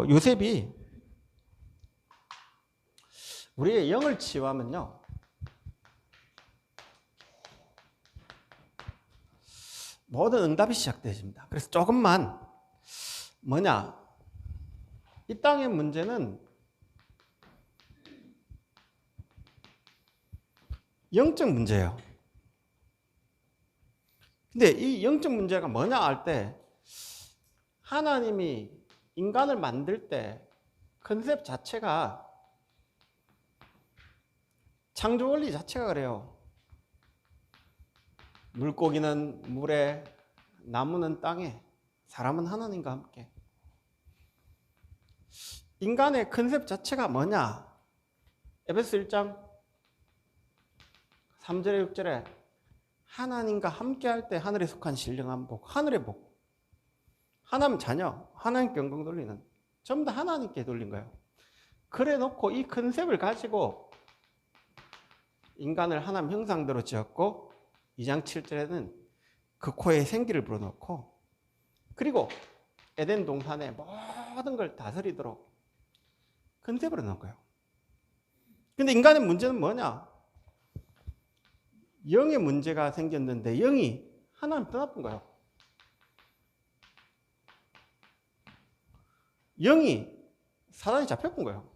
요셉이 우리의 영을 치유하면요, 모든 응답이 시작되어집니다. 그래서 조금만 이 땅의 문제는 영적 문제예요. 근데 이 영적 문제가 뭐냐 할 때, 하나님이 인간을 만들 때 컨셉 자체가, 창조 원리 자체가 그래요. 물고기는 물에, 나무는 땅에, 사람은 하나님과 함께. 인간의 컨셉 자체가 뭐냐? 에베소 1장 3절에 6절에 하나님과 함께 할 때 하늘에 속한 신령한 복, 하늘의 복. 하나님 자녀, 하나님께 영광 돌리는, 전부 다 하나님께 돌린 거예요. 그래 놓고 이 컨셉을 가지고 인간을 하나님 형상대로 지었고, 2장 7절에는 그 코에 생기를 불어넣고, 그리고 에덴 동산에 모든 걸 다스리도록 컨셉을 넣은 거예요. 근데 인간의 문제는 뭐냐? 영의 문제가 생겼는데 영이 하나님 떠나쁜 거예요. 영이 사단이 잡혀본 거예요.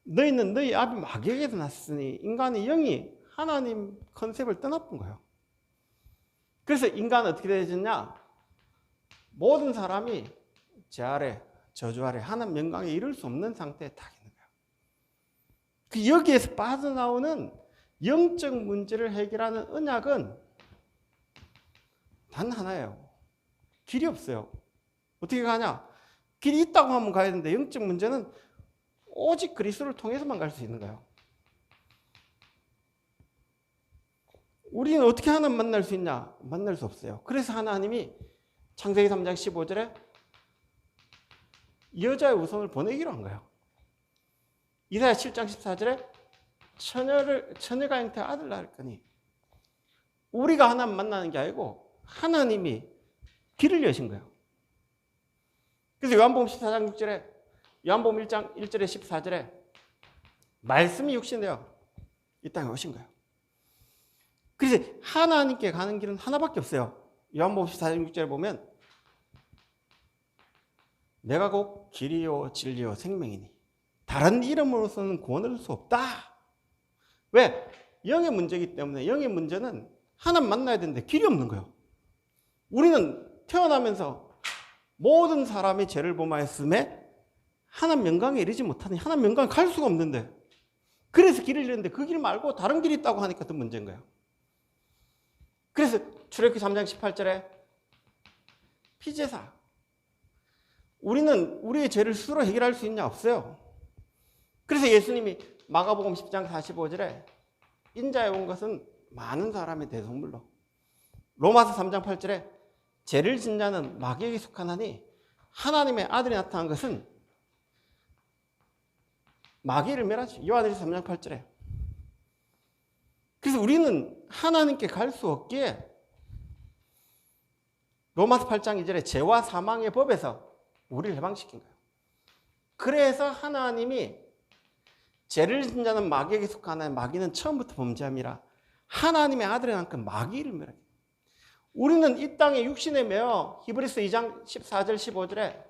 너희는 너희 아비 마귀에게서 났으니, 인간의 영이 하나님 컨셉을 떠나본 거예요. 그래서 인간은 어떻게 되어졌냐? 모든 사람이 제 아래, 저주 아래, 하나님 영광에 이를 수 없는 상태에 딱 있는 거예요. 그 여기에서 빠져나오는 영적 문제를 해결하는 언약은 단 하나예요. 길이 없어요. 어떻게 가냐? 길이 있다고 하면 가야 되는데, 영적 문제는 오직 그리스도를 통해서만 갈 수 있는 거예요. 우리는 어떻게 하나님 만날 수 있냐? 만날 수 없어요. 그래서 하나님이 창세기 3장 15절에 여자의 우선을 보내기로 한 거예요. 이사야 7장 14절에 처녀가 잉태한 아들 낳을 거니, 우리가 하나님 만나는 게 아니고 하나님이 길을 여신 거예요. 그래서 요한복음 14장 6절에, 요한복음 1장 1절에 14절에 말씀이 육신되어 이 땅에 오신 거예요. 그래서 하나님께 가는 길은 하나밖에 없어요. 요한복음 14장 6절에 보면 내가 곧 길이요 진리요 생명이니 다른 이름으로서는 구원을 얻을 수 없다. 왜? 영의 문제이기 때문에. 영의 문제는 하나님 만나야 되는데 길이 없는 거예요. 우리는 태어나면서 모든 사람의 죄를 범하였음에 하나님 영광에 이르지 못하니, 하나님 영광에 갈 수가 없는데, 그래서 길을 잃었는데 그 길 말고 다른 길이 있다고 하니까 더 문제인 거예요. 그래서 출애굽기 3장 18절에 피제사, 우리는 우리의 죄를 스스로 해결할 수 있냐? 없어요. 그래서 예수님이 마가복음 10장 45절에 인자에 온 것은 많은 사람의 대속물로, 로마서 3장 8절에 죄를 짓는 자는 마귀에게 속하나니 하나님의 아들이 나타난 것은 마귀를 멸하지. 요한일서 3장 8절에. 그래서 우리는 하나님께 갈 수 없기에 로마서 8장 2절에 죄와 사망의 법에서 우리를 해방시킨 거예요. 그래서 하나님이 죄를 짓는 자는 마귀에게 속하나니 마귀는 처음부터 범죄함이라 하나님의 아들이 낳은 그 마귀를 멸하게. 우리는 이 땅에 육신에 매어 히브리서 2장 14절 15절에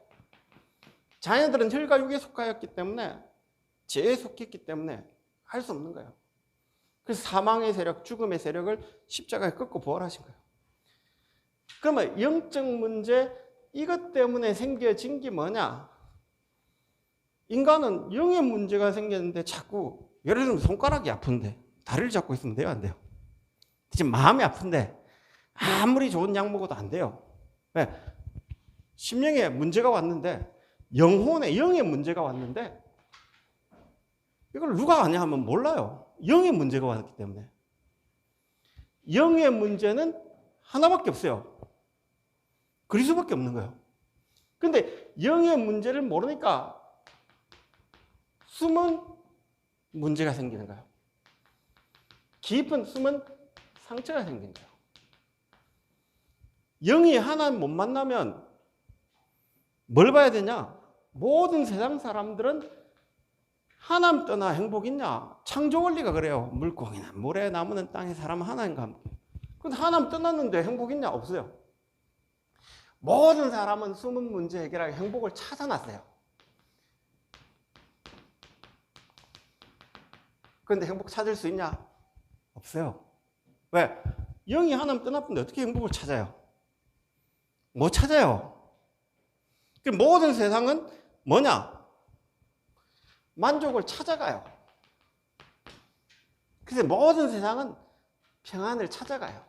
자녀들은 혈과 육에 속하였기 때문에, 죄에 속했기 때문에 할 수 없는 거예요. 그래서 사망의 세력, 죽음의 세력을 십자가에 꺾고 부활하신 거예요. 그러면 영적 문제, 이것 때문에 생겨진 게 뭐냐? 인간은 영의 문제가 생겼는데 자꾸, 예를 들면 손가락이 아픈데 다리를 잡고 있으면 돼요, 안 돼요? 지금 마음이 아픈데 아무리 좋은 약 먹어도 안 돼요. 왜? 심령에 문제가 왔는데, 영혼에 영의 문제가 왔는데 이걸 누가 아냐 하면 몰라요. 영의 문제가 왔기 때문에. 영의 문제는 하나밖에 없어요. 그리스도밖에 없는 거예요. 그런데 영의 문제를 모르니까 숨은 문제가 생기는 거예요. 깊은 숨은 상처가 생긴 거예요. 영이 하나님 못 만나면 뭘 봐야 되냐? 모든 세상 사람들은 하나님 떠나 행복 있냐? 창조 원리가 그래요. 물고기나 물에 나무는 땅에 사람은 하나님과 함께. 근데 하나님 떠났는데 행복 있냐? 없어요. 모든 사람은 숨은 문제 해결하기 행복을 찾아놨어요. 그런데 행복 찾을 수 있냐? 없어요. 왜? 영이 하나님 떠났는데 어떻게 행복을 찾아요? 못 찾아요. 모든 세상은 뭐냐? 만족을 찾아가요. 그래서 모든 세상은 평안을 찾아가요.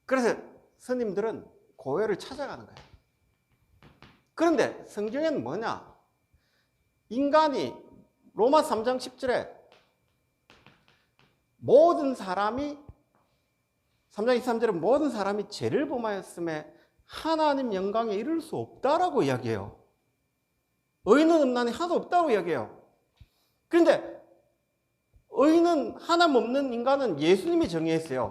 그래서 스님들은 고요를 찾아가는 거예요. 그런데 성경에는 뭐냐? 인간이 로마 3장 10절에 모든 사람이 3장 23절에 모든 사람이 죄를 범하였음에 하나님 영광에 이를 수 없다라고 이야기해요. 의인은 음란이 하나도 없다고 이야기해요. 그런데 의인은 하나님 없는 인간은 예수님이 정의했어요.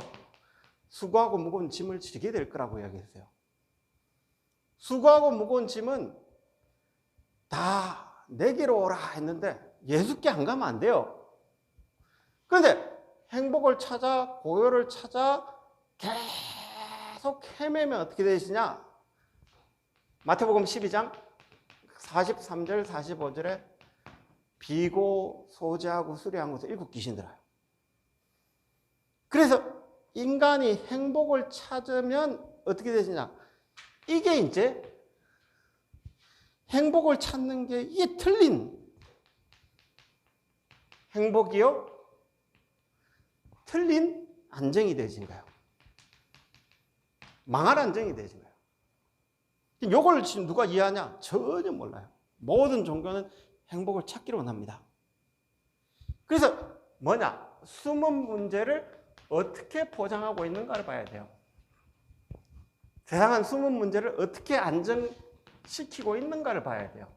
수고하고 무거운 짐을 지게 될 거라고 이야기했어요. 수고하고 무거운 짐은 다 내게로 오라 했는데 예수께 안 가면 안 돼요. 그런데 행복을 찾아 고요를 찾아 계속 헤매면 어떻게 되시냐? 마태복음 12장 43절 45절에 비고 소재하고 수리한 곳에 7 귀신 들어요. 그래서 인간이 행복을 찾으면 어떻게 되시냐? 이게 이제 행복을 찾는 게 이게 틀린 행복이요? 틀린 안정이 되신 거예요. 망할 안정이 되신 거예요. 이걸 지금 누가 이해하냐? 전혀 몰라요. 모든 종교는 행복을 찾기로 원합니다. 그래서 뭐냐? 숨은 문제를 어떻게 포장하고 있는가를 봐야 돼요. 세상은 숨은 문제를 어떻게 안정시키고 있는가를 봐야 돼요.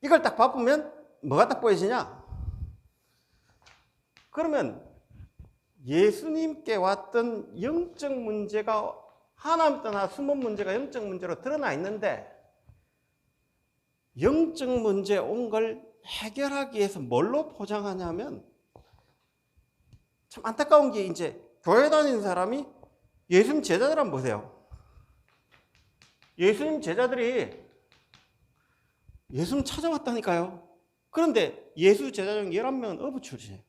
이걸 딱 봐보면 뭐가 딱 보이시냐? 그러면 예수님께 왔던 영적 문제가 하나님 떠나 숨은 문제가 영적 문제로 드러나 있는데 영적 문제에 온 걸 해결하기 위해서 뭘로 포장하냐면 참 안타까운 게 이제 교회 다니는 사람이 예수님 제자들 한번 보세요. 예수님 제자들이 예수님 찾아왔다니까요. 그런데 예수 제자 중 11명은 어부 출신이에요.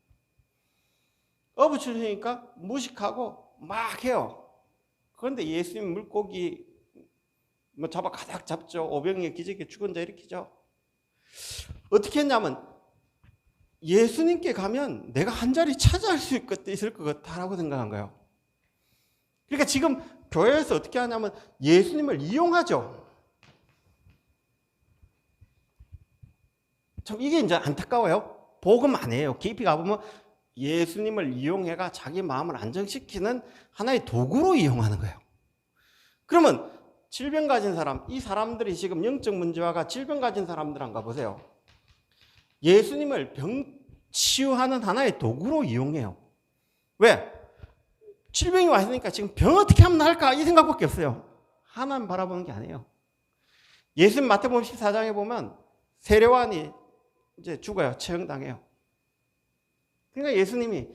어부 출신이니까 무식하고 막 해요. 그런데 예수님 물고기 뭐 잡아 가득 잡죠. 오병이어 기적에 죽은 자 일으키죠. 어떻게 했냐면 예수님께 가면 내가 한 자리 차지할 수 있을 것 같다라고 생각한 거예요. 그러니까 지금 교회에서 어떻게 하냐면 예수님을 이용하죠. 참 이게 이제 안타까워요. 복음 아니에요. 깊이 가보면 예수님을 이용해가 자기 마음을 안정시키는 하나의 도구로 이용하는 거예요. 그러면 질병 가진 사람, 이 사람들이 지금 영적 문제와가 질병 가진 사람들 한가 보세요. 예수님을 병 치유하는 하나의 도구로 이용해요. 왜? 질병이 와 있으니까 지금 병 어떻게 하면 나을까 이 생각밖에 없어요. 하나님 바라보는 게 아니에요. 예수님 마태복음 14장에 보면 세례요한이 이제 죽어요. 처형당해요. 그러니까 예수님이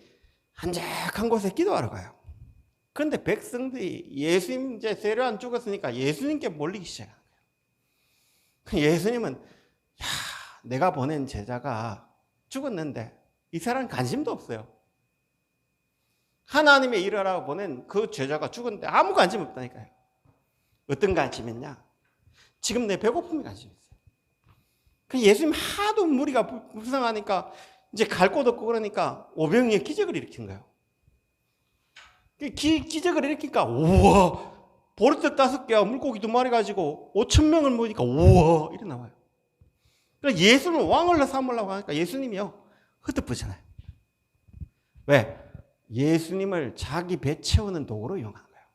한적한 곳에 기도하러 가요. 그런데 백성들이 예수님 이제 세례요한 죽었으니까 예수님께 몰리기 시작하는 거예요. 예수님은 야, 내가 보낸 제자가 죽었는데 이 사람 관심도 없어요. 하나님의 일을 하라고 보낸 그 제자가 죽었는데 아무 관심 없다니까요. 어떤 관심이 있냐? 지금 내 배고픔이 관심이 있어요. 그 예수님 하도 무리가 불쌍하니까 이제 갈 곳 없고 그러니까 오병이어 기적을 일으킨 거예요. 기적을 일으키니까 우와 보리떡 5개와 물고기 2마리 가지고 5,000명을 모으니까 우와 이래 나와요. 그러니까 예수는 왕을 삼으려고 하니까 예수님이요 흩어지잖아요. 왜? 예수님을 자기 배 채우는 도구로 이용하는 거예요.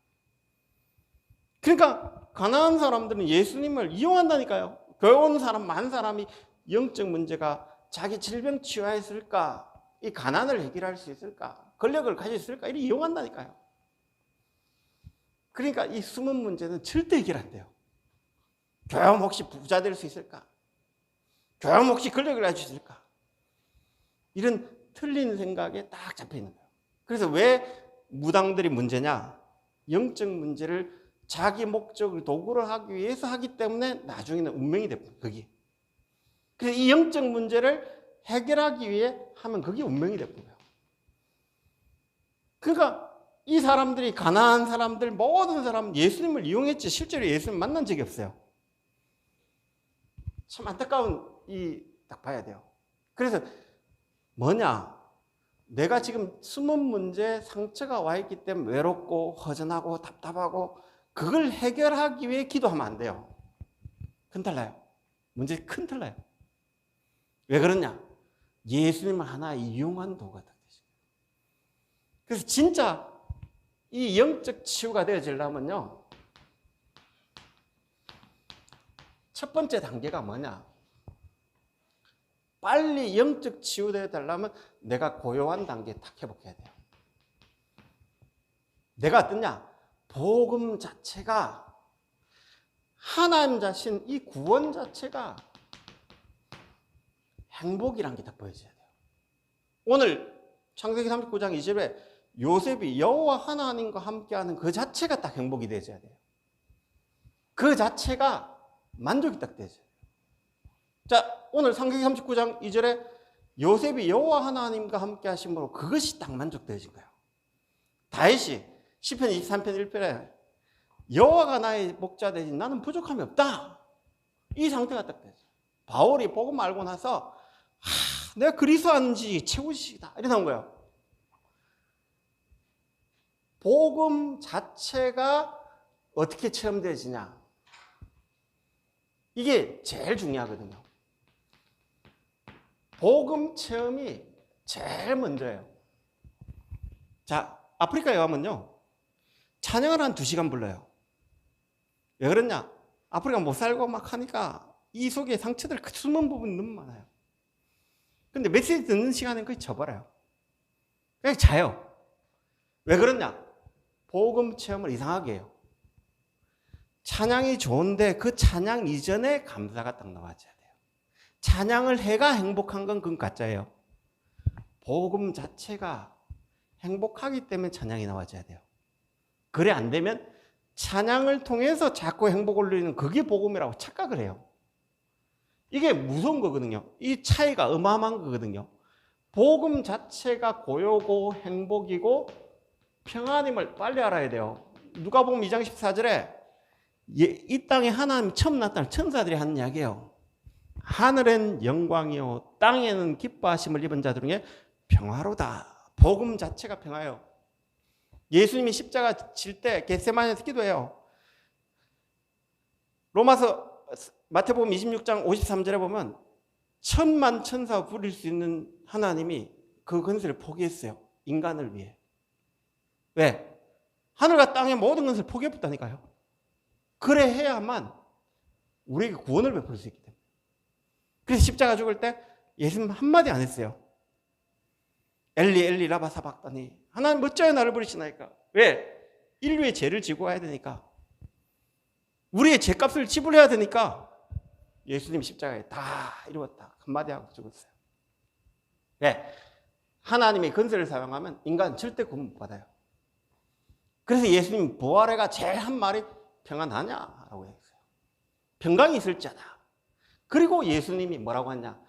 그러니까 가난한 사람들은 예수님을 이용한다니까요. 교회 오는 사람 많은 사람이 영적 문제가 자기 질병 치유했을까? 이 가난을 해결할 수 있을까? 권력을 가질 수 있을까? 이렇게 이용한다니까요. 그러니까 이 숨은 문제는 절대 해결 안 돼요. 교회하면 혹시 부자 될 수 있을까? 교회하면 혹시 권력을 가질 수 있을까? 이런 틀린 생각에 딱 잡혀 있는 거예요. 그래서 왜 무당들이 문제냐? 영적 문제를 자기 목적을 도구로 하기 위해서 하기 때문에 나중에는 운명이 됩니다. 그게. 그래서 이 영적 문제를 해결하기 위해 하면 그게 운명이 되는 거예요. 그러니까 이 사람들이 가난한 사람들 모든 사람은 예수님을 이용했지 실제로 예수님 만난 적이 없어요. 참 안타까운 딱 봐야 돼요. 그래서 뭐냐? 내가 지금 숨은 문제 상처가 와 있기 때문에 외롭고 허전하고 답답하고 그걸 해결하기 위해 기도하면 안 돼요. 큰 틀 나요. 문제 큰 틀 나요. 왜 그러냐? 예수님을 하나 이용한 도구가 되죠. 그래서 진짜 이 영적 치유가 되어지려면요. 첫 번째 단계가 뭐냐? 빨리 영적 치유되어 달라면 내가 고요한 단계에 딱 회복해야 돼요. 내가 어떠냐? 복음 자체가 하나님 자신 이 구원 자체가 행복이란 게 딱 보여져야 돼요. 오늘 창세기 39장 2절에 요셉이 여호와 하나님과 함께하는 그 자체가 딱 행복이 되어야 돼요. 그 자체가 만족이 딱 되어야 돼요. 자, 오늘 창세기 39장 2절에 요셉이 여호와 하나님과 함께 하심으로 그것이 딱 만족되어진 거예요. 다윗이 시편 23편 1편에 여호와가 나의 목자 되지 나는 부족함이 없다. 이 상태가 딱 되죠. 바울이 복음 알고 나서 내가 그리스도 안지 최고시다 이렇게 나온 거예요. 복음 자체가 어떻게 체험되어지냐. 이게 제일 중요하거든요. 복음 체험이 제일 먼저예요. 자, 아프리카에 가면요. 찬양을 한 2시간 불러요. 왜 그러냐? 아프리카 못 살고 막 하니까 이 속에 상처들 숨은 부분이 너무 많아요. 근데 메시지 듣는 시간은 거의 져버려요. 그냥 자요. 왜 그러냐? 복음 체험을 이상하게 해요. 찬양이 좋은데 그 찬양 이전에 감사가 딱 나와줘야 돼요. 찬양을 해가 행복한 건 그건 가짜예요. 복음 자체가 행복하기 때문에 찬양이 나와줘야 돼요. 그래 안 되면 찬양을 통해서 자꾸 행복을 누리는 그게 복음이라고 착각을 해요. 이게 무서운 거거든요. 이 차이가 어마어마한 거거든요. 복음 자체가 고요고 행복이고 평안임을 빨리 알아야 돼요. 누가복음 2장 14절에 이 땅에 하나님이 처음 나타난 천사들이 하는 이야기예요. 하늘엔 영광이요 땅에는 기뻐하심을 입은 자들 중에 평화로다. 복음 자체가 평화예요. 예수님이 십자가 질 때 겟세마네에서 기도해요. 마태복음 26장 53절에 보면 천만 천사 부릴 수 있는 하나님이 그 권세를 포기했어요. 인간을 위해. 왜? 하늘과 땅의 모든 것을 포기해버렸다니까요. 그래 해야만 우리에게 구원을 베풀 수 있기 때문에. 그래서 십자가 죽을 때 예수님 한마디 안 했어요. 엘리 엘리 라마 사박다니. 하나님 어찌하여 나를 부르시나이까. 왜? 인류의 죄를 지고 가야 되니까. 우리의 죄값을 지불해야 되니까 예수님 십자가에 다 이루었다. 한마디 하고 죽었어요. 왜? 하나님의 권세를 사용하면 인간은 절대 구원 못 받아요. 그래서 예수님 부활해가 제일 한 말이 평안하냐라고 했어요. 평강이 있을지어다. 그리고 예수님이 뭐라고 했냐?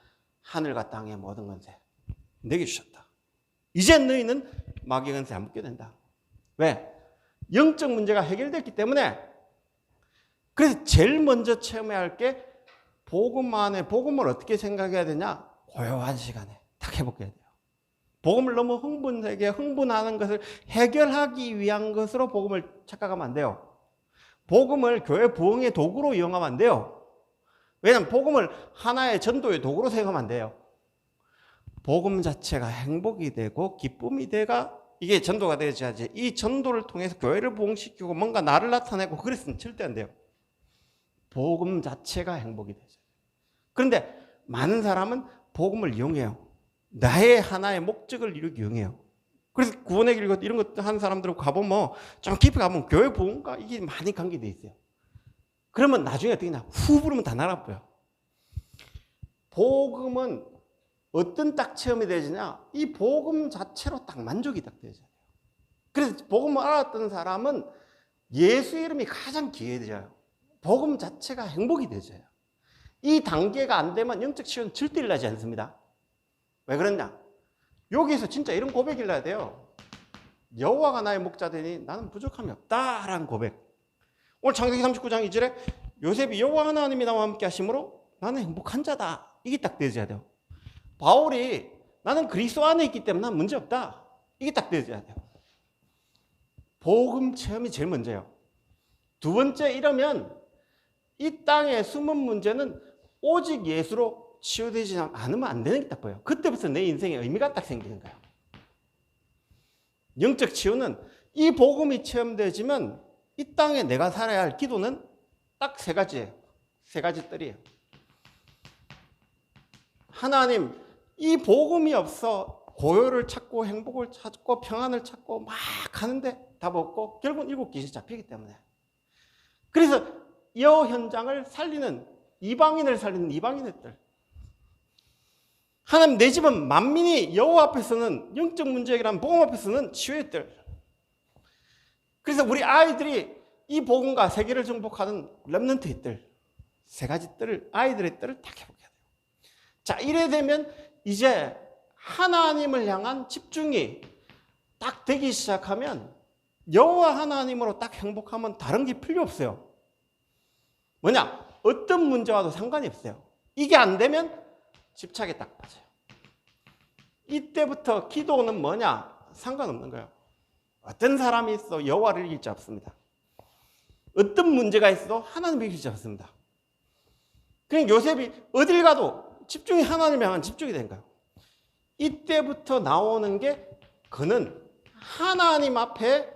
하늘과 땅의 모든 권세 내게 주셨다. 이제 너희는 마귀의 권세 안 붙게 된다. 왜? 영적 문제가 해결됐기 때문에. 그래서 제일 먼저 체험해야 할 게 복음 안에 복음을 어떻게 생각해야 되냐? 고요한 시간에 딱 회복해야 돼요. 복음을 너무 흥분되게 흥분하는 것을 해결하기 위한 것으로 복음을 착각하면 안 돼요. 복음을 교회 부흥의 도구로 이용하면 안 돼요. 왜냐하면 복음을 하나의 전도의 도구로 생각하면 안 돼요. 복음 자체가 행복이 되고 기쁨이 돼가 이게 전도가 되어야지. 이 전도를 통해서 교회를 부흥시키고 뭔가 나를 나타내고 그랬으면 절대 안 돼요. 복음 자체가 행복이 되죠. 그런데 많은 사람은 복음을 이용해요. 나의 하나의 목적을 이루기 이용해요. 그래서 구원의 길 이런 것 하는 사람들은 가보면 좀 깊이 가보면 교회 복음과 이게 많이 관계돼 있어요. 그러면 나중에 어떻게 나 후부르면 다 날아버려. 복음은 어떤 딱 체험이 되지냐? 이 복음 자체로 딱 만족이 딱 되죠. 그래서 복음을 알았던 사람은 예수 이름이 가장 귀해져요. 복음 자체가 행복이 되죠. 이 단계가 안 되면 영적 치유는 절대 일어나지 않습니다. 왜 그러냐? 여기서 진짜 이런 고백이 일어나야 돼요. 여호와가 나의 목자 되니 나는 부족함이 없다라는 고백. 오늘 창세기 39장 2절에 요셉이 여호와 하나님이 나와 함께 하심으로 나는 행복한 자다. 이게 딱 되어져야 돼요. 바울이 나는 그리스도 안에 있기 때문에 난 문제 없다. 이게 딱 되어져야 돼요. 복음 체험이 제일 먼저예요. 두 번째, 이러면 이 땅의 숨은 문제는 오직 예수로 치유되지 않으면 안 되는 게 딱 보여요. 그때부터 내 인생에 의미가 딱 생기는 거예요. 영적 치유는 이 복음이 체험되지만 이 땅에 내가 살아야 할 기도는 딱 세 가지예요. 세 가지 뜰이에요. 하나님, 이 복음이 없어 고요를 찾고 행복을 찾고 평안을 찾고 막 하는데 답 없고 결국은 일곱 귀신이 잡히기 때문에. 그래서 이 현장을 살리는 이방인을 살리는 이방인의 뜰. 하나님, 내 집은 만민이 여호와 앞에서는 영적 문제라는 복음 앞에서는 치유의 뜰. 그래서 우리 아이들이 이 복음과 세계를 정복하는 렘넌트의 뜰. 세 가지 뜰을, 아이들의 뜰을 딱 해보게 돼요. 자, 이래 되면 이제 하나님을 향한 집중이 딱 되기 시작하면 여호와 하나님으로 딱 행복하면 다른 게 필요 없어요. 뭐냐? 어떤 문제와도 상관이 없어요. 이게 안 되면 집착에 딱 빠져요. 이때부터 기도는 뭐냐? 상관없는 거예요. 어떤 사람이 있어 여호와를 이길 수 없습니다. 어떤 문제가 있어도 하나님을 이길 수 없습니다. 그러니까 요셉이 어딜 가도 집중이 하나님을 향한 집중이 된 거예요. 이때부터 나오는 게 그는 하나님 앞에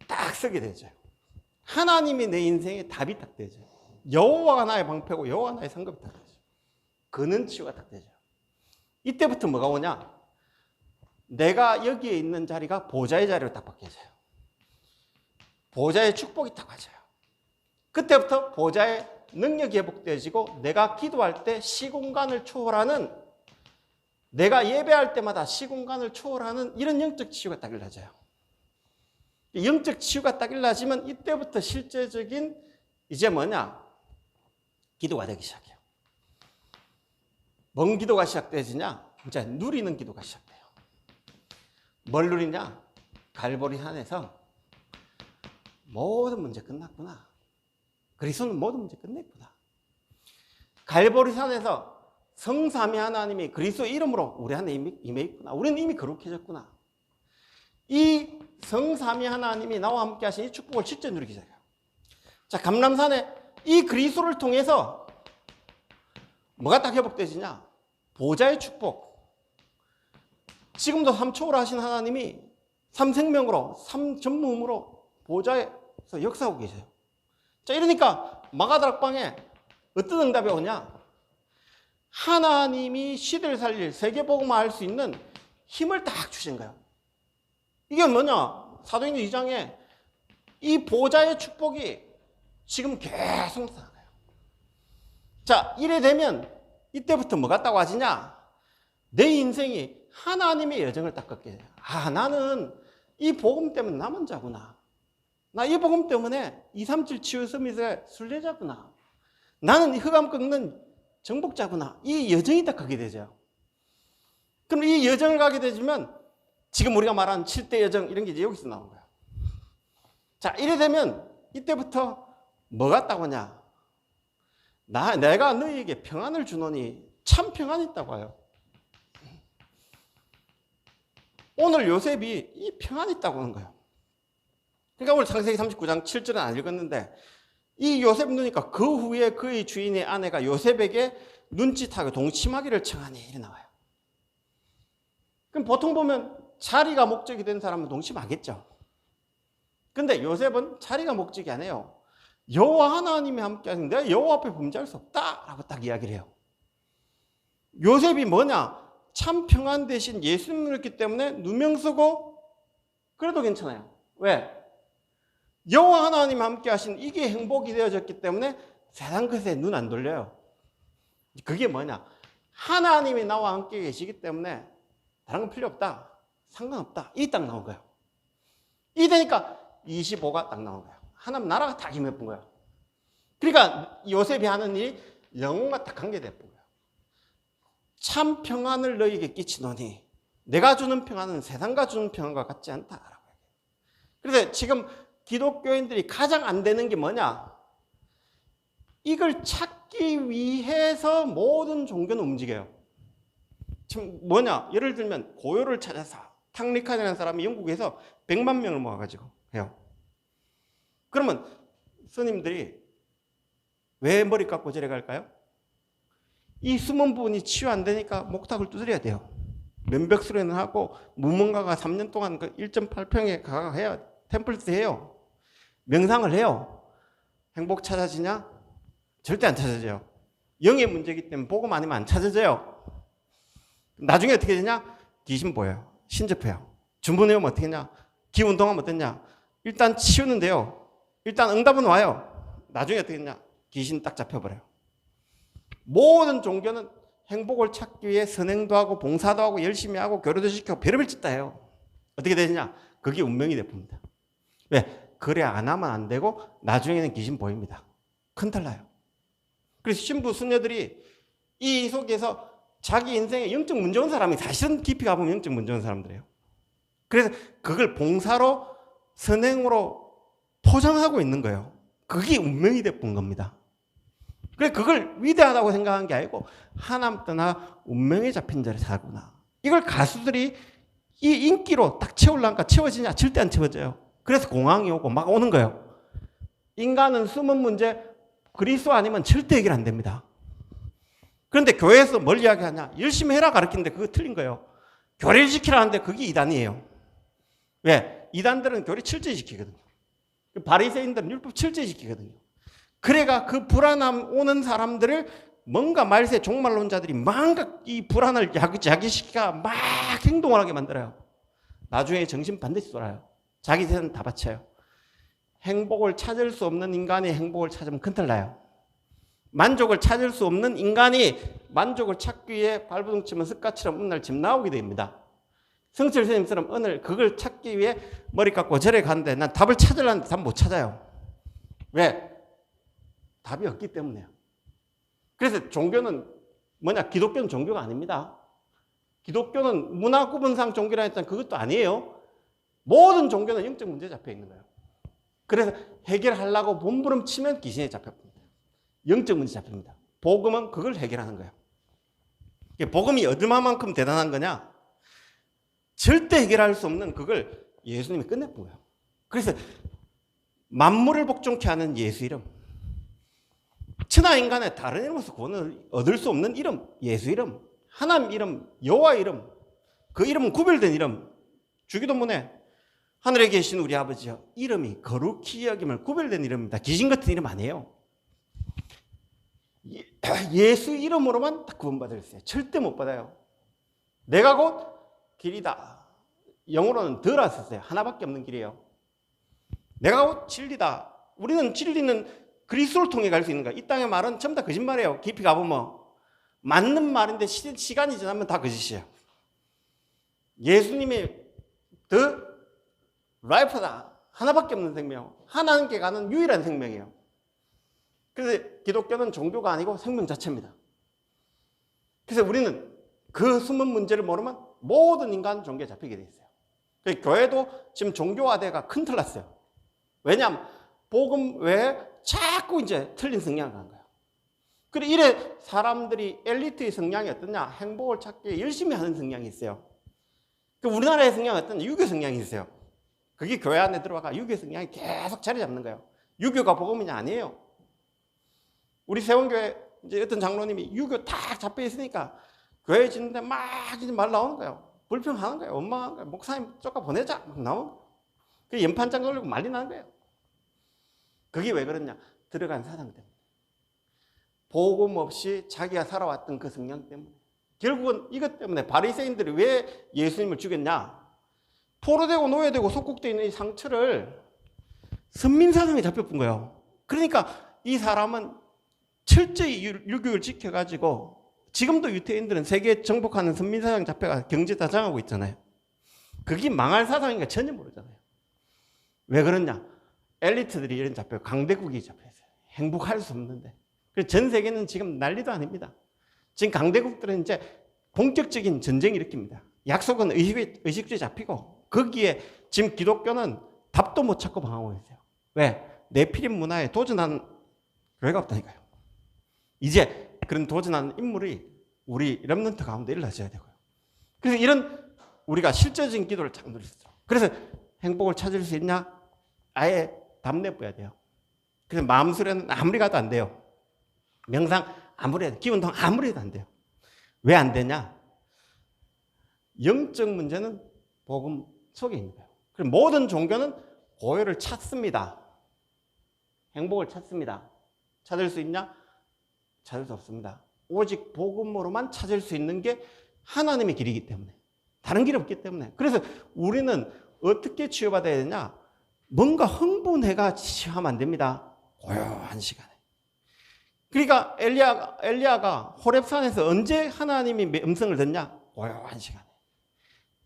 딱 서게 되죠. 하나님이 내 인생의 답이 딱 되죠. 여호와가 나의 방패고 여호와가 나의 상급이 딱 되죠. 그는 치유가 딱 되죠. 이때부터 뭐가 오냐? 내가 여기에 있는 자리가 보좌의 자리로 딱 바뀌어져요. 보좌의 축복이 딱 와져요. 그때부터 보좌의 능력이 회복되어지고 내가 기도할 때 시공간을 초월하는, 내가 예배할 때마다 시공간을 초월하는 이런 영적 치유가 딱 일어나져요. 영적 치유가 딱 일어나지면 이때부터 실제적인 이제 뭐냐? 기도가 되기 시작해요. 뭔 기도가 시작되지냐? 이제 누리는 기도가 시작돼요. 뭘 누리냐? 갈보리 산에서 모든 문제 끝났구나. 그리스도는 모든 문제 끝냈구나. 갈보리 산에서 성삼위 하나님이 그리스도 이름으로 우리 안에 임해 있구나. 우리는 이미 거룩해졌구나. 이 성삼위 하나님이 나와 함께 하신 이 축복을 실제 누리기 시작해요. 자, 감람산에 이 그리스도를 통해서 뭐가 딱 회복되지냐? 보좌의 축복. 지금도 삼초월하신 하나님이 삼생명으로, 삼전무음으로 보좌에서 역사하고 계세요. 자, 이러니까 마가다락방에 어떤 응답이 오냐? 하나님이 시대를 살릴 세계복음화 할 수 있는 힘을 딱 주신 거예요. 이게 뭐냐? 사도행전 2장에 이 보좌의 축복이 지금 계속 나가요. 자, 이래 되면 이때부터 뭐가 딱 와지냐? 내 인생이 하나님의 여정을 딱 걷게 돼요. 아, 나는 이 복음 때문에 남은 자구나. 나 이 복음 때문에 237 치유 서밋의 순례자구나. 나는 흑암 꺾는 정복자구나. 이 여정이 딱 가게 되죠. 그럼 이 여정을 가게 되면 지금 우리가 말하는 7대 여정 이런 게 이제 여기서 나온 거야. 자, 이래 되면 이때부터 뭐가 딱 오냐? 내가 너희에게 평안을 주노니 참 평안이 있다고 해요. 오늘 요셉이 이 평안이 있다고 하는 거예요. 그러니까 오늘 창세기 39장 7절은 안 읽었는데 이 요셉 누니까 그 후에 그의 주인의 아내가 요셉에게 눈짓하고 동침하기를 청하니 이래 나와요. 그럼 보통 보면 자리가 목적이 된 사람은 동침하겠죠. 근데 요셉은 자리가 목적이 아니에요. 여호와 하나님이 함께 하시는데 내가 여호와 앞에 범죄할 수 없다라고 딱 이야기를 해요. 요셉이 뭐냐? 참 평안 대신 예수님을 믿기 때문에 누명 쓰고 그래도 괜찮아요. 왜? 여호와 하나님 함께 하신 이게 행복이 되어졌기 때문에 세상 것에 눈 안 돌려요. 그게 뭐냐? 하나님이 나와 함께 계시기 때문에 다른 건 필요 없다. 상관없다. 이 딱 나온 거예요. 이 되니까 25가 딱 나온 거예요. 하나님 나라가 딱 힘을 본 거예요. 그러니까 요셉이 하는 일이 영혼과 딱 관계됐던 거예요. 참 평안을 너희에게 끼치노니 내가 주는 평안은 세상과 주는 평안과 같지 않다라고. 그래서 지금 기독교인들이 가장 안 되는 게 뭐냐? 이걸 찾기 위해서 모든 종교는 움직여요. 지금 뭐냐? 예를 들면 고요를 찾아서 탕리칸이라는 사람이 영국에서 100만 명을 모아가지고 해요. 그러면 스님들이 왜 머리 깎고 저래 갈까요? 이 숨은 부분이 치유 안 되니까 목탁을 두드려야 돼요. 면벽수련을 하고 무문가가 3년 동안 그 1.8평에 가가 해야 템플스 해요. 명상을 해요. 행복 찾아지냐? 절대 안 찾아져요. 영의 문제이기 때문에 복음 아니면 안 찾아져요. 나중에 어떻게 되냐? 귀신 보여요. 신접해요. 준비해오면 어떻게 되냐? 기운동하면 어떻냐? 일단 치우는데요. 일단 응답은 와요. 나중에 어떻게 되냐? 귀신 딱 잡혀버려요. 모든 종교는 행복을 찾기 위해 선행도 하고 봉사도 하고 열심히 하고 교류도 시키고 별의별 짓 다 해요. 어떻게 되느냐? 그게 운명이 돼봅니다. 왜? 그래 안 하면 안 되고 나중에는 귀신 보입니다. 큰탈 나요. 그래서 신부 수녀들이 이 속에서 자기 인생에 영적 문제 온 사람이 사실은 깊이 가보면 영적 문제 온 사람들이에요. 그래서 그걸 봉사로 선행으로 포장하고 있는 거예요. 그게 운명이 돼본 겁니다. 그래 그걸 위대하다고 생각한 게 아니고 하나님 떠나 운명에 잡힌 자를 사구나. 이걸 가수들이 이 인기로 딱 채우려니까 채워지냐? 절대 안 채워져요. 그래서 공황이 오고 막 오는 거예요. 인간은 숨은 문제 그리스도 아니면 절대 해결 안 됩니다. 그런데 교회에서 뭘 이야기하냐? 열심히 해라 가르치는데 그거 틀린 거예요. 교리를 지키라는데 그게 이단이에요. 왜? 이단들은 교리 철저시키거든요. 바리새인들은 율법 철저시키거든요. 그래가 그 불안함 오는 사람들을 뭔가 말세 종말론자들이 뭔가 이 불안을 야기시키가 막 행동을 하게 만들어요. 나중에 정신 반드시 돌아요. 자기 재산 다 바쳐요. 행복을 찾을 수 없는 인간이 행복을 찾으면 큰탈 나요. 만족을 찾을 수 없는 인간이 만족을 찾기 위해 발버둥 치면 습가처럼 어느 날 집 나오게 됩니다. 성철 선생님처럼 오늘 그걸 찾기 위해 머리 깎고 절에 가는데 난 답을 찾으려는데 답 못 찾아요. 왜? 답이 없기 때문에요. 그래서 종교는 뭐냐? 기독교는 종교가 아닙니다. 기독교는 문화 구분상 종교라 했던 그것도 아니에요. 모든 종교는 영적 문제에 잡혀 있는 거예요. 그래서 해결하려고 몸부림 치면 귀신에 잡혀버립니다. 영적 문제 잡힙니다. 복음은 그걸 해결하는 거예요. 복음이 얼마만큼 대단한 거냐? 절대 해결할 수 없는 그걸 예수님이 끝내본 거예요. 그래서 만물을 복종케 하는 예수 이름, 천하 인간의 다른 이름으로서 구원을 얻을 수 없는 이름, 예수 이름, 하나님 이름, 여호와 이름, 그 이름은 구별된 이름. 주기도문에 하늘에 계신 우리 아버지여 이름이 거룩히 여김을 구별된 이름입니다. 귀신 같은 이름 아니에요. 예수 이름으로만 딱 구원받을 수 있어요. 절대 못 받아요. 내가 곧 길이다. 영어로는 더라 썼어요. 하나밖에 없는 길이에요. 내가 곧 진리다. 우리는 진리는 그리스도를 통해 갈 수 있는 거야. 이 땅의 말은 전부 다 거짓말이에요. 깊이 가보면 맞는 말인데 시간이 지나면 다 거짓이에요. 예수님이 더 라이프다. 하나밖에 없는 생명. 하나님께 가는 유일한 생명이에요. 그래서 기독교는 종교가 아니고 생명 자체입니다. 그래서 우리는 그 숨은 문제를 모르면 모든 인간 종교에 잡히게 돼 있어요. 그래서 교회도 지금 종교화대가 큰 틀 났어요. 왜냐하면 복음 외에 자꾸 이제 틀린 성향을 간 거예요. 그래 이래 사람들이 엘리트의 성향이 어떠냐? 행복을 찾기 열심히 하는 성향이 있어요. 우리나라의 성향은 어떠냐? 유교 성향이 있어요. 그게 교회 안에 들어와가 유교 성향이 계속 자리 잡는 거예요. 유교가 복음이 아니에요. 우리 세원교회 이제 어떤 장로님이 유교 딱 잡혀 있으니까 교회 짓는데 막 이제 말 나오는 거예요. 불평하는 거예요. 원망하는 거예요. 목사님 쫓아 보내자 막 나오는 거예요. 그 연판장 걸리고 난리 나는 거예요. 그게 왜 그러냐? 들어간 사상 때문에. 복음 없이 자기가 살아왔던 그 성향 때문에. 결국은 이것 때문에 바리새인들이 왜 예수님을 죽였냐? 포로되고 노예되고 속국되어 있는 이 상처를 선민사상에 잡혀본 거예요. 그러니까 이 사람은 철저히 율법을 지켜가지고 지금도 유태인들은 세계 정복하는 선민사상 잡혀가 경제 다장하고 있잖아요. 그게 망할 사상인가 전혀 모르잖아요. 왜 그러냐? 엘리트들이 이런 잡혀, 강대국이 잡혀있어요. 행복할 수 없는데. 그래서 전 세계는 지금 난리도 아닙니다. 지금 강대국들은 이제 본격적인 전쟁을 일으킵니다. 약속은 의식주의 잡히고 거기에 지금 기독교는 답도 못 찾고 방황하고 있어요. 왜? 네피림 문화에 도전한 교회가 없다니까요. 이제 그런 도전하는 인물이 우리 렘넌트 가운데 일어나셔야 되고요. 그래서 이런 우리가 실제적인 기도를 잘 누릴 수 있어요. 그래서 행복을 찾을 수 있냐? 아예 답 내보야 돼요. 그래서 마음 수련은 아무리 가도 안 돼요. 명상 아무리 해도, 기운통 아무리 해도 안 돼요. 왜 안 되냐? 영적 문제는 복음 속에 있는 거예요. 그리고 모든 종교는 고요를 찾습니다. 행복을 찾습니다. 찾을 수 있냐? 찾을 수 없습니다. 오직 복음으로만 찾을 수 있는 게 하나님의 길이기 때문에, 다른 길이 없기 때문에. 그래서 우리는 어떻게 치유받아야 되냐? 뭔가 흥분해가 치유하면 안 됩니다. 고요한 시간에. 그러니까 엘리야가 호렙산에서 언제 하나님이 음성을 듣냐? 고요한 시간에.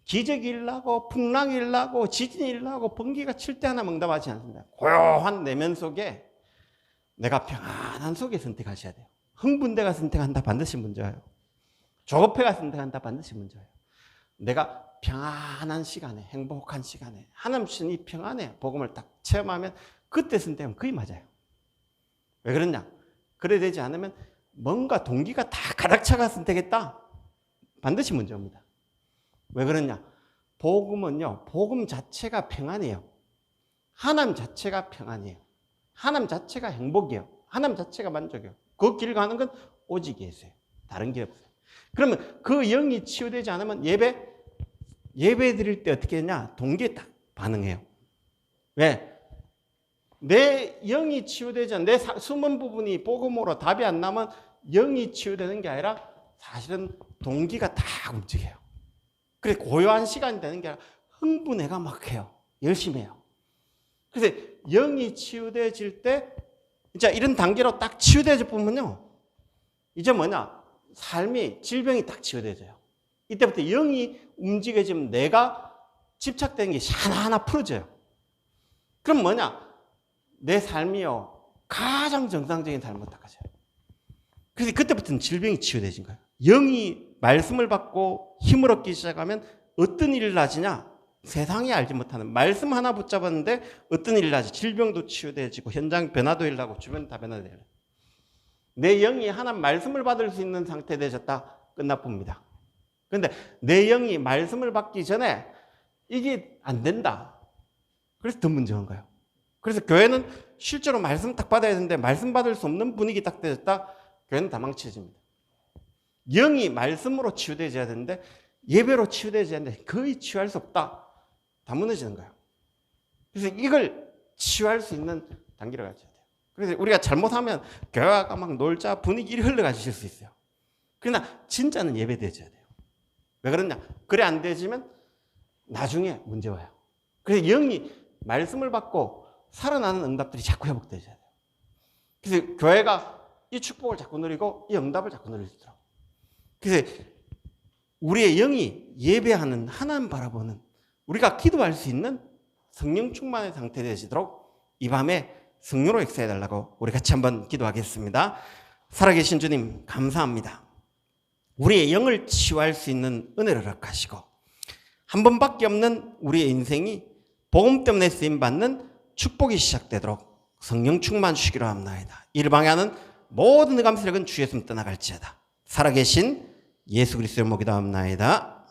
기적이 일어나고 풍랑이 일어나고 지진이 일어나고 번개가 칠 때 하나 응답하지 않습니다. 고요한 내면 속에 내가 평안한 속에 선택하셔야 돼요. 흥분대가 선택한다 반드시 문제예요. 조급해가 선택한다 반드시 문제예요. 내가 평안한 시간에, 행복한 시간에 하나님 주신 이 평안에 복음을 딱 체험하면 그때 선택하면 거의 맞아요. 왜 그러냐? 그래 되지 않으면 뭔가 동기가 다 가득 차가 선택했다. 반드시 문제 옵니다. 왜 그러냐? 복음은요, 복음 자체가 평안이에요. 하나님 자체가 평안이에요. 하나님 자체가 행복이에요. 하나님 자체가 만족이에요. 그 길 가는 건 오직 예수예요. 다른 길 없어요. 그러면 그 영이 치유되지 않으면 예배 드릴 때 어떻게 되냐? 동기에 딱 반응해요. 왜? 내 영이 치유되지 않으면 내 숨은 부분이 복음으로 답이 안 나면 영이 치유되는 게 아니라 사실은 동기가 다 움직여요. 그래서 고요한 시간이 되는 게 아니라 흥분해가 막 해요. 열심히 해요. 그래서 영이 치유되어질 때 이제 이런 단계로 딱 치유되어질 뿐은요. 이제 뭐냐? 삶이 질병이 딱 치유되어져요. 이때부터 영이 움직여지면 내가 집착되는 게 하나하나 풀어져요. 그럼 뭐냐? 내 삶이요. 가장 정상적인 삶을 딱 가져요. 그래서 그때부터는 질병이 치유되어진 거예요. 영이 말씀을 받고 힘을 얻기 시작하면 어떤 일이 나지냐? 세상이 알지 못하는 말씀 하나 붙잡았는데 어떤 일이 나지? 질병도 치유되어지고 현장 변화도 일어나고 주변 다 변화돼요. 내 영이 하나님 말씀을 받을 수 있는 상태 되셨다. 끝나쁩니다. 그런데 내 영이 말씀을 받기 전에 이게 안 된다. 그래서 더 문제인 거예요. 그래서 교회는 실제로 말씀 딱 받아야 되는데 말씀 받을 수 없는 분위기 딱 되었다. 교회는 다 망쳐집니다. 영이 말씀으로 치유되어야 되는데 예배로 치유되어야 되는데 거의 치유할 수 없다. 다 무너지는 거예요. 그래서 이걸 치유할 수 있는 단계를 가져야 돼요. 그래서 우리가 잘못하면 교회가 막 놀자 분위기를 흘러가실 수 있어요. 그러나 진짜는 예배 되어야 돼요. 왜 그러냐? 그래 안 되지면 나중에 문제 와요. 그래서 영이 말씀을 받고 살아나는 응답들이 자꾸 회복되어야 돼요. 그래서 교회가 이 축복을 자꾸 누리고 이 응답을 자꾸 누릴 수 있도록. 그래서 우리의 영이 예배하는 하나님 바라보는 우리가 기도할 수 있는 성령 충만의 상태 되시도록 이 밤에 성령으로 역사해달라고 우리 같이 한번 기도하겠습니다. 살아계신 주님 감사합니다. 우리의 영을 치유할 수 있는 은혜를 허락하시고 한 번밖에 없는 우리의 인생이 복음 때문에 쓰임받는 축복이 시작되도록 성령 충만 주시기로 합나이다. 이를 방해하는 모든 감세력은 주 예수님 떠나갈지어다. 살아계신 예수 그리스도의 목이 기도합나이다.